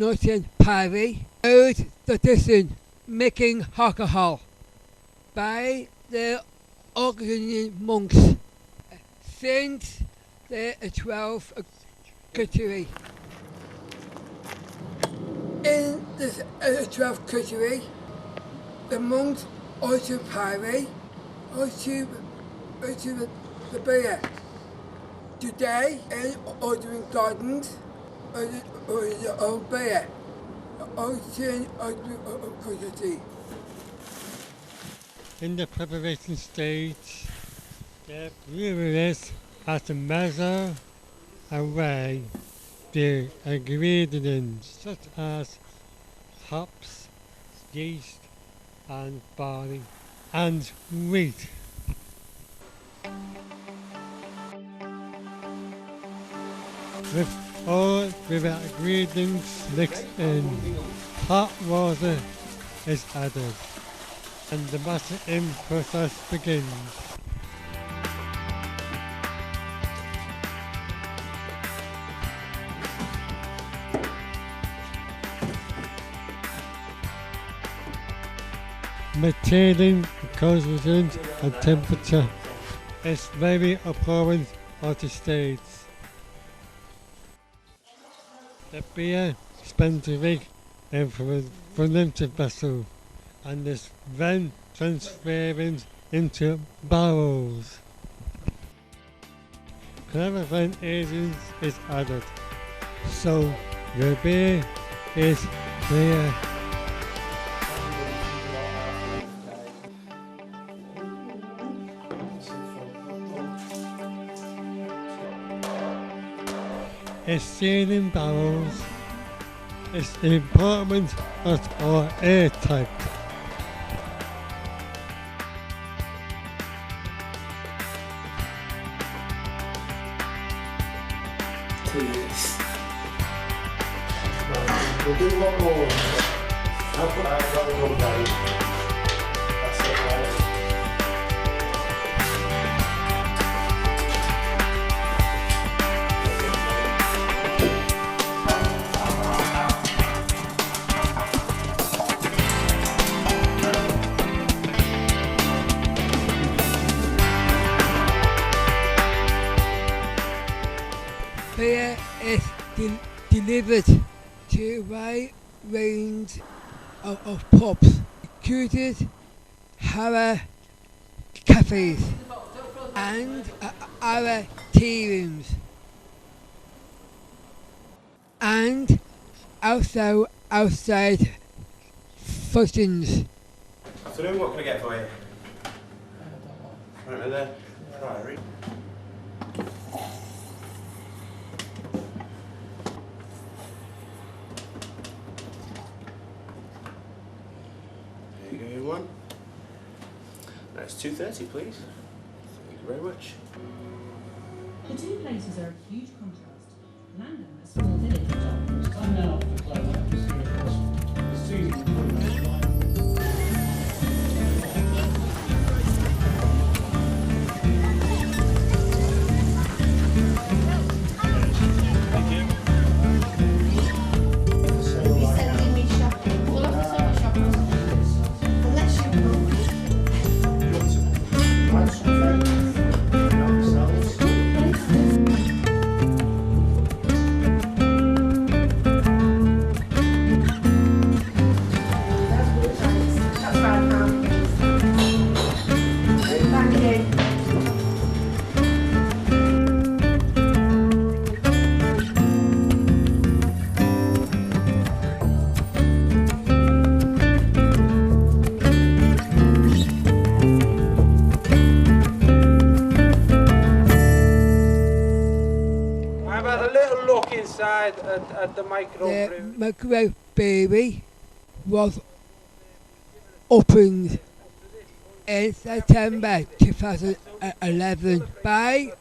Northern Parry, owed the tradition making alcohol by the Augustinian monks since the 12th century. In the 12th century, the monks also pray to the bear. Today, in ordering gardens, the old bear, ocean community. In the preparation stage, the brewers have to measure away the ingredients such as hops, yeast, and barley, and wheat. With all the ingredients mixed in, hot water is added, and the mashing process begins. Maintaining consistency and temperature is very important at the stage. The beer spends a week in a fermented vessel and is then transferred into barrels. Caravan agent is added, so the beer is clear. Sealing barrels is important that are airtight. Please. We'll do one more. I'll put that one down. That's it, right? Beer is delivered to a wide range of pubs, including our cafes and our tea rooms, and also outside functions. Afternoon, what can I get for you? Right there. Priory. There you go, one. That's 2:30, please. Thank you very much. The two places are a huge contrast. Landon, a small village of Dartford. I'm now off the cloud, I'm just going to cross. It's too easy to put it on. At the microbrewery. The microbrewery was opened in September 2011 by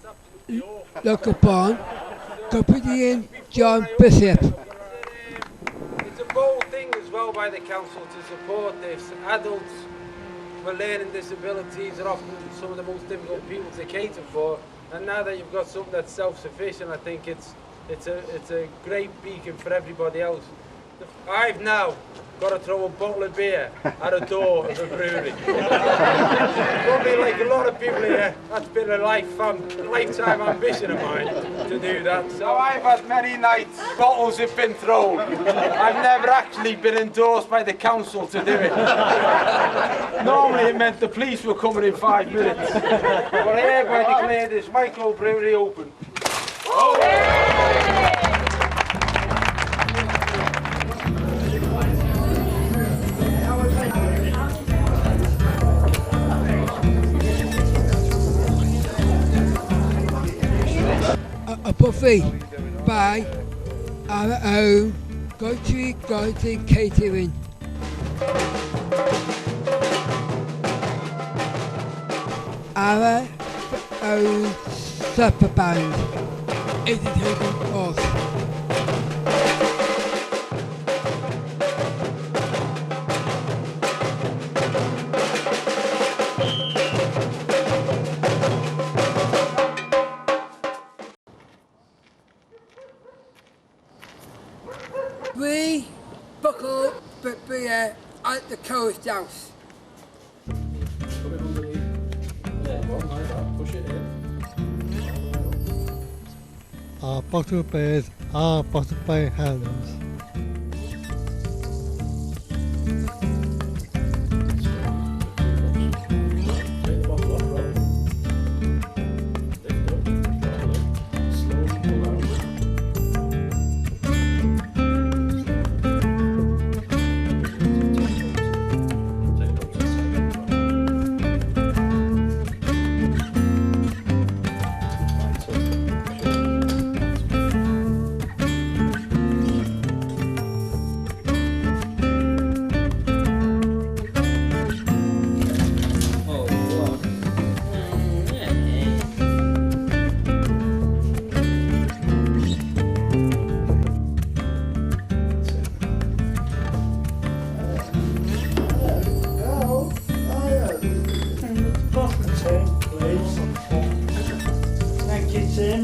local born comedian John Bishop. It's a bold thing as well by the council to support this. Adults with learning disabilities are often some of the most difficult people to cater for, and now that you've got something that's self-sufficient, I think it's a great beacon for everybody else. I've now got to throw a bottle of beer at a door of a brewery. Probably like a lot of people here, that's been a lifetime ambition of mine to do that. So I've had many nights, bottles have been thrown. I've never actually been endorsed by the council to do it. Normally it meant the police were coming in 5 minutes. But I hereby declare this microbrewery open. A buffet by our own Country Garden Catering. Our own supper band is taking off. We buckle beer at the Coast House. Put it underneath. Yeah, go on like that. Push it in. Our bottle beers are bottled by hands. Take the bottle off, Rob. Lift up. Slowly pull out. Take it up to the second one. Thank you, Tim.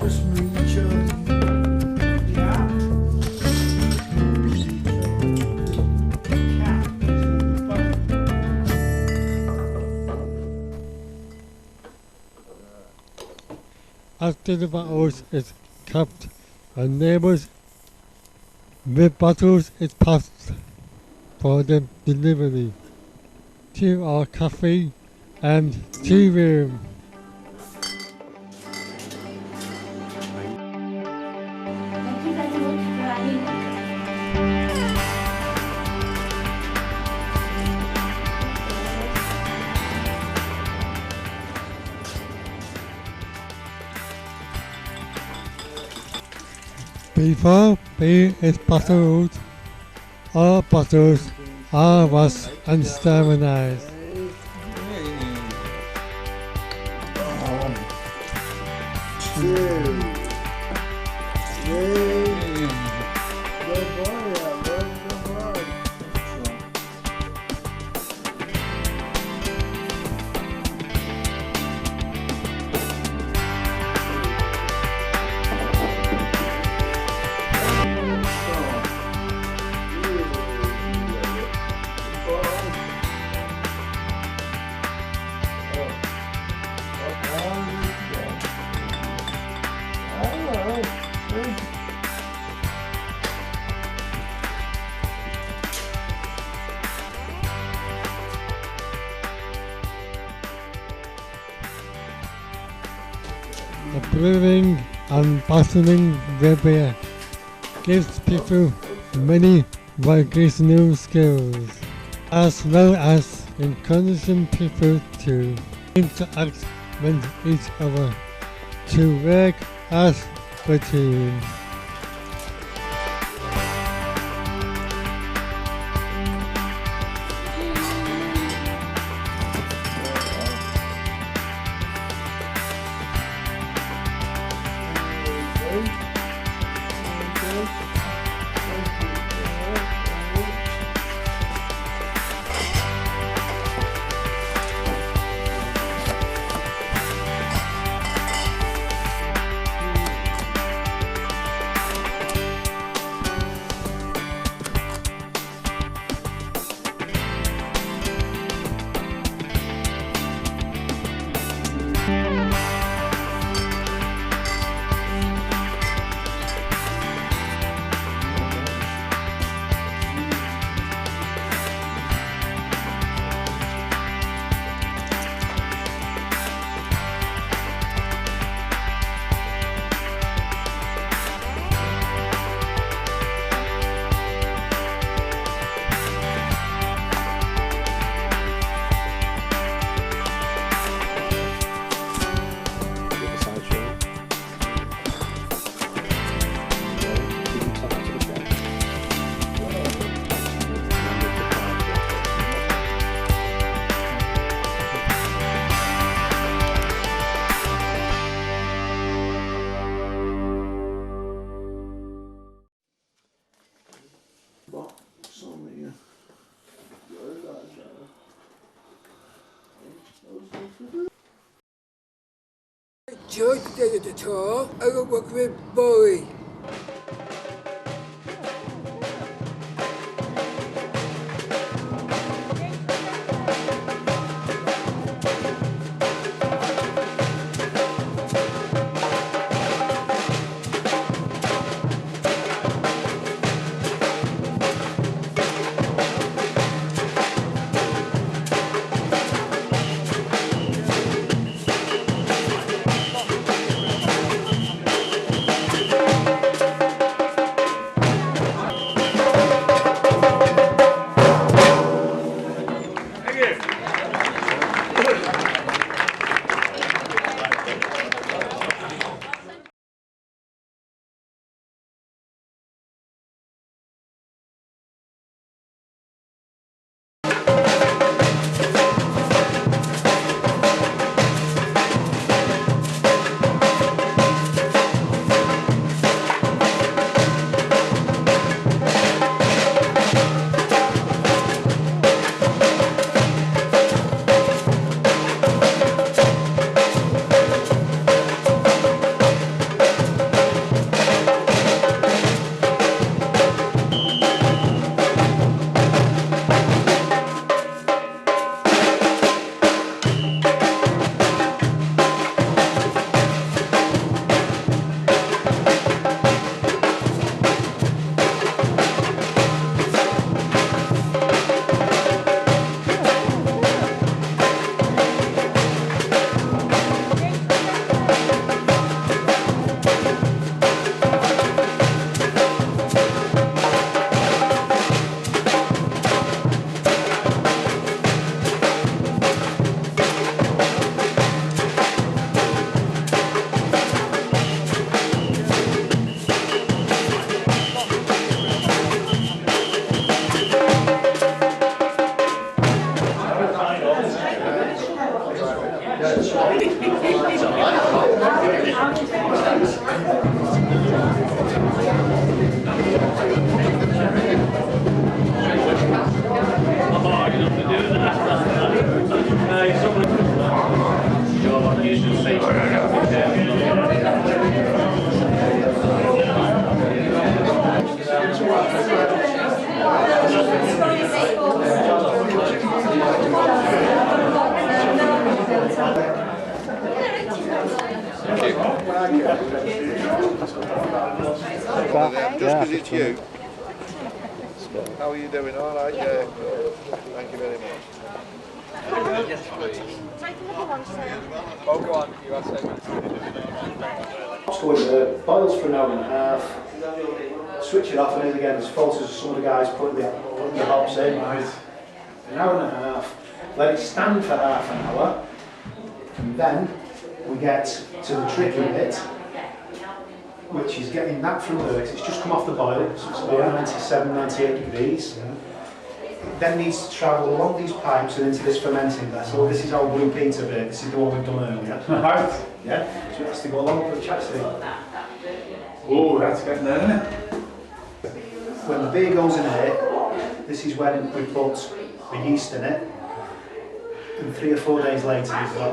Just reach yeah. After the bottles is capped and neighbours with bottles is passed for the delivery to our cafe and tea room. Thank you very much for having me. Before beer is bottled, all bottles are washed and sterilised. The brewing and bottling the beer gives people many vocational skills, as well as encouraging people to interact with each other to work as a team. George did the tour. I got work with Bowie. Just because it's you. How are you doing? All right, yeah. Thank you very much. Yes, please. Oh, go on. You are saying. So it boils for an hour and a half. Switch it off, and then again, there's photos of some of the guys putting the hops in. Right. An hour and a half. Let it stand for half an hour, and then we get to the tricky bit, which is getting that from there, 'cause it's just come off the boil, so it's about 97, 98 degrees. It then needs to travel along these pipes and into this fermenting vessel. This is our Blue Peter beer, this is the one we've done earlier. Right. Yeah, so it has to go along with the chassis. Oh, that's getting there, isn't it? When the beer goes in here, this is when we put the yeast in it, and 3 or 4 days later we've got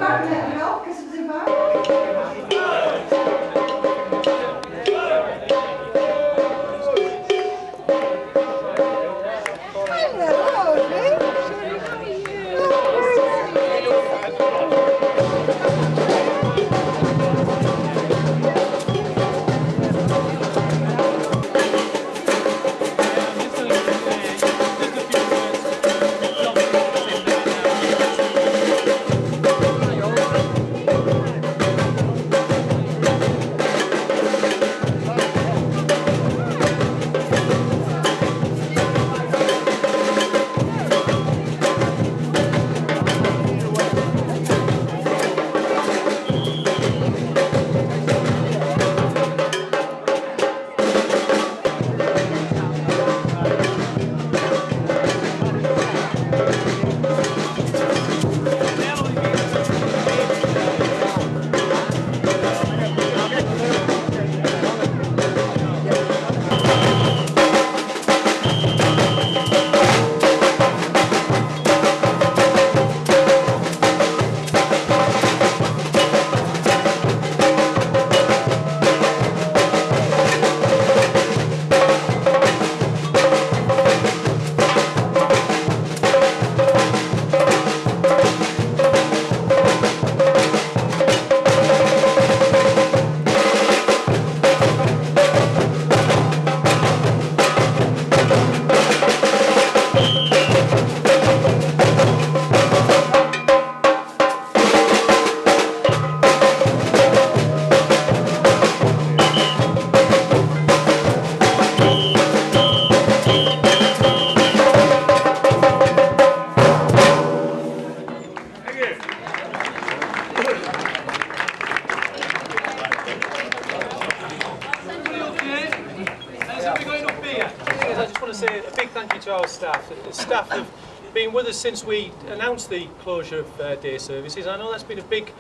The staff have been with us since we announced the closure of day services. I know that's been a big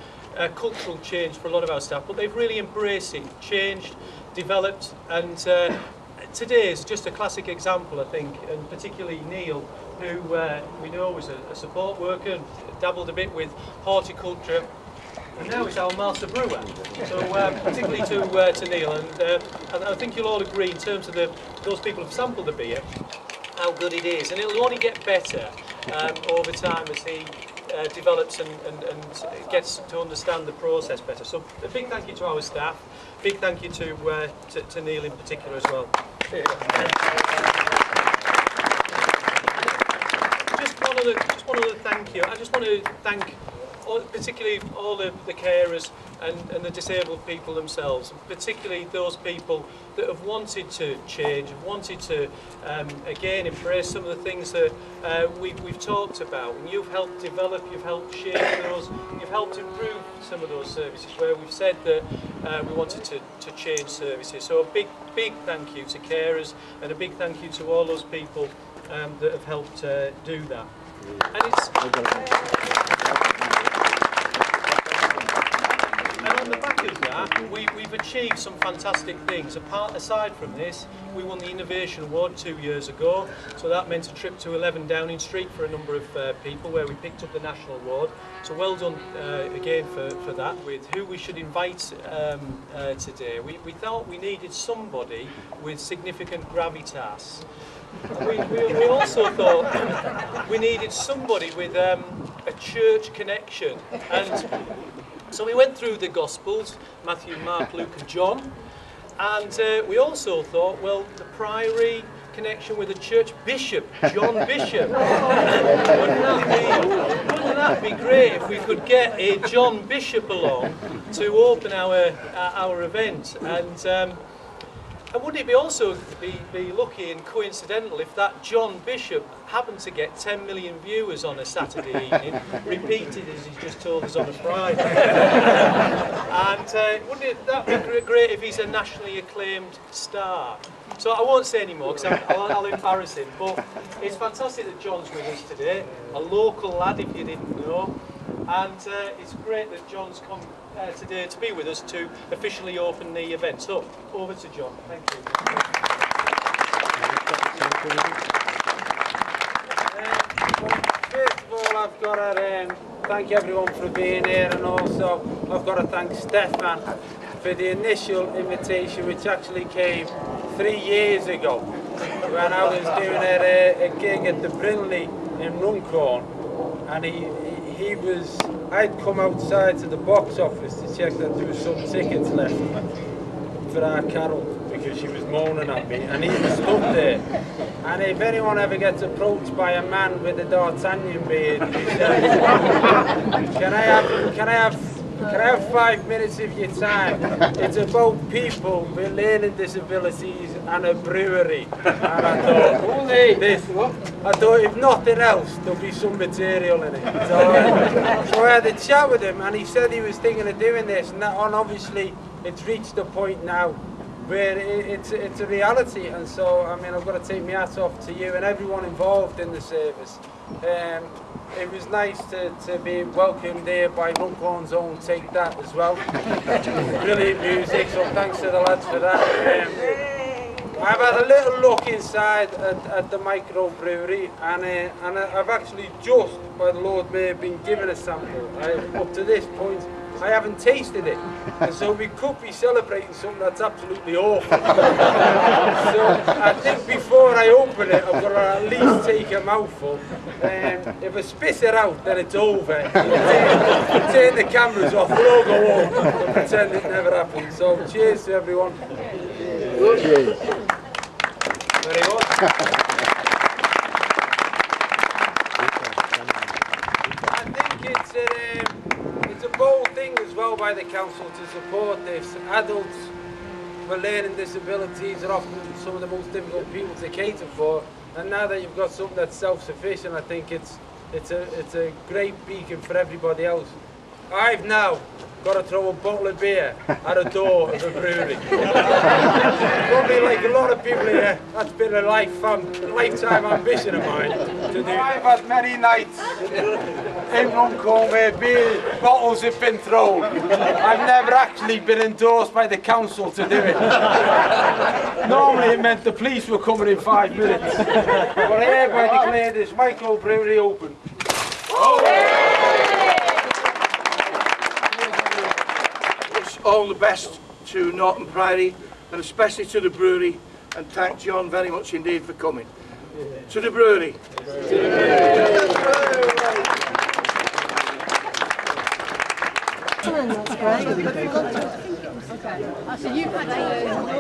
cultural change for a lot of our staff, but they've really embraced it, changed, developed, and today is just a classic example, I think, and particularly Neil, who we know was a support worker and dabbled a bit with horticulture, and now he's our master brewer. So particularly to Neil, and I think you'll all agree in terms of those people who've sampled the beer, how good it is, and it'll only get better over time as he develops and gets to understand the process better. So a big thank you to our staff, big thank you to Neil in particular as well. Just one other thank you. I just want to thank particularly all the carers and the disabled people themselves, and particularly those people that have wanted to change, have wanted to again embrace some of the things that we've talked about, and you've helped develop, you've helped shape those, you've helped improve some of those services where we've said that we wanted to change services. So a big thank you to carers, and a big thank you to all those people that have helped do that. And on the back of that, we've achieved some fantastic things. Aside from this, we won the Innovation Award 2 years ago, so that meant a trip to 11 Downing Street for a number of people where we picked up the National Award. So well done again for that. With who we should invite today, we thought we needed somebody with significant gravitas. We also thought we needed somebody with a church connection, and so we went through the Gospels, Matthew, Mark, Luke and John, and we also thought, well, the Priory connection with a church bishop, John Bishop. Wouldn't that be great if we could get a John Bishop along to open our event? And And wouldn't it be also be lucky and coincidental if that John Bishop happened to get 10 million viewers on a Saturday evening, repeated as he's just told us on a Friday. And wouldn't that be great if he's a nationally acclaimed star? So I won't say any more because I'll embarrass him, but it's fantastic that John's with us today, a local lad if you didn't know, and it's great that John's come today to be with us to officially open the event. So over to John. Thank you. First of all, I've got to thank everyone for being here, and also I've got to thank Stefan for the initial invitation, which actually came 3 years ago when I was doing a gig at the Brinley in Runcorn, and I'd come outside to the box office to check that there was some tickets left for our Carol because she was moaning at me, and he was stood there. And if anyone ever gets approached by a man with a D'Artagnan beard, he says, can I have 5 minutes of your time? It's about people with learning disabilities and a brewery. And I thought, if nothing else, there'll be some material in it. So I had a chat with him, and he said he was thinking of doing this, and obviously it's reached a point now where it's a reality. And so, I mean, I've got to take my hat off to you and everyone involved in the service. It was nice to be welcomed here by Runcorn's own Take That as well. Brilliant music, so thanks to the lads for that. I've had a little look inside at the microbrewery, and I've actually just, by the Lord Mayor, been given a sample. Up to this point, I haven't tasted it, and so we could be celebrating something that's absolutely awful. So I think before I open it, I've got to at least take a mouthful. If I spit it out, then it's over. Turn the cameras off, we'll all go home and pretend it never happened. So cheers to everyone. Cheers. Very good. I think it's a bold thing as well by the council to support this. Adults with learning disabilities are often some of the most difficult people to cater for, and now that you've got something that's self-sufficient, I think it's a great beacon for everybody else. I've now got to throw a bottle of beer at a door of a brewery. Probably like a lot of people here, that's been a lifetime ambition of mine to do. I've had many nights in Runcorn where beer bottles have been thrown. I've never actually been endorsed by the council to do it. Normally it meant the police were coming in 5 minutes. But I hereby declare this microbrewery open. All the best to Norton Priory and especially to the brewery, and thank John very much indeed for coming. To the brewery. That's great.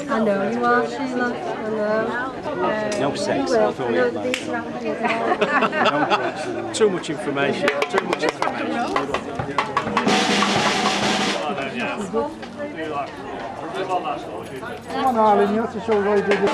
I know you are, Sheila. I know. No sex. Too much information. Too much information. Come on, Arlen, you have to show why you did it.